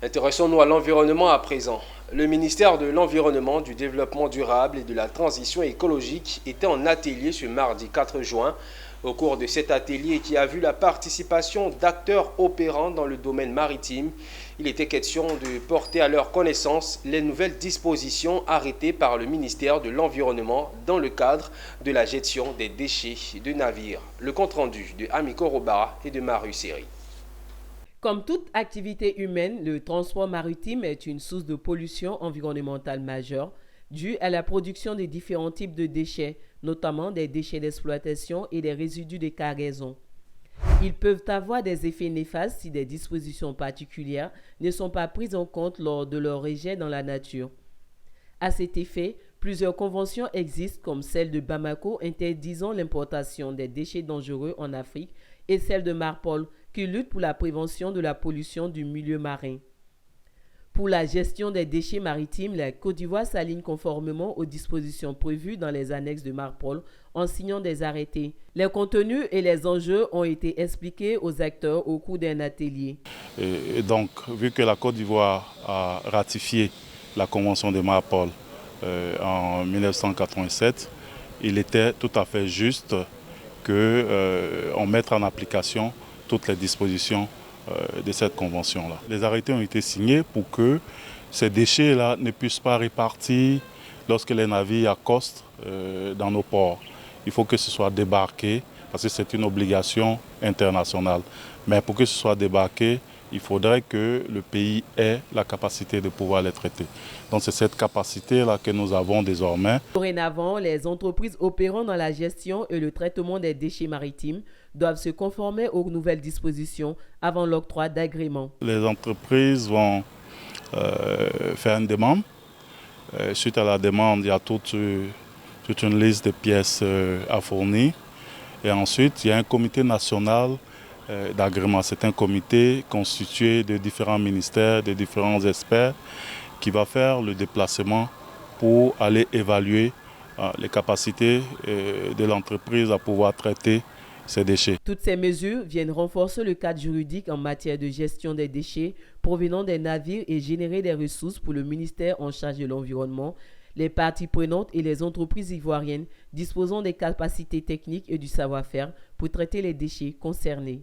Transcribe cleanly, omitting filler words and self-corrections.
Intéressons-nous à l'environnement à présent. Le ministère de l'Environnement, du Développement durable et de la Transition écologique était en atelier ce mardi 4 juin. Au cours de cet atelier qui a vu la participation d'acteurs opérant dans le domaine maritime, il était question de porter à leur connaissance les nouvelles dispositions arrêtées par le ministère de l'Environnement dans le cadre de la gestion des déchets de navires. Le compte-rendu de Amiko Robara et de Maru Seri. Comme toute activité humaine, le transport maritime est une source de pollution environnementale majeure due à la production de différents types de déchets, notamment des déchets d'exploitation et des résidus de cargaison. Ils peuvent avoir des effets néfastes si des dispositions particulières ne sont pas prises en compte lors de leur rejet dans la nature. À cet effet, plusieurs conventions existent comme celle de Bamako interdisant l'importation des déchets dangereux en Afrique et celle de Marpol qui lutte pour la prévention de la pollution du milieu marin. Pour la gestion des déchets maritimes, la Côte d'Ivoire s'aligne conformément aux dispositions prévues dans les annexes de Marpol en signant des arrêtés. Les contenus et les enjeux ont été expliqués aux acteurs au cours d'un atelier. Et donc, vu que la Côte d'Ivoire a ratifié la Convention de Marpol en 1987, il était tout à fait juste qu'on mette en application toutes les dispositions de cette convention-là. Les arrêtés ont été signés pour que ces déchets-là ne puissent pas répartir lorsque les navires accostent dans nos ports. Il faut que ce soit débarqué parce que c'est une obligation internationale. Mais pour que ce soit débarqué, il faudrait que le pays ait la capacité de pouvoir les traiter. Donc c'est cette capacité-là que nous avons désormais. Dorénavant, les entreprises opérant dans la gestion et le traitement des déchets maritimes doivent se conformer aux nouvelles dispositions avant l'octroi d'agréments. Les entreprises vont faire une demande. Suite à la demande, il y a toute une liste de pièces à fournir. Et ensuite, il y a un comité national d'agrément. C'est un comité constitué de différents ministères, de différents experts qui va faire le déplacement pour aller évaluer les capacités de l'entreprise à pouvoir traiter ces déchets. Toutes ces mesures viennent renforcer le cadre juridique en matière de gestion des déchets provenant des navires et générer des ressources pour le ministère en charge de l'environnement, les parties prenantes et les entreprises ivoiriennes disposant des capacités techniques et du savoir-faire pour traiter les déchets concernés.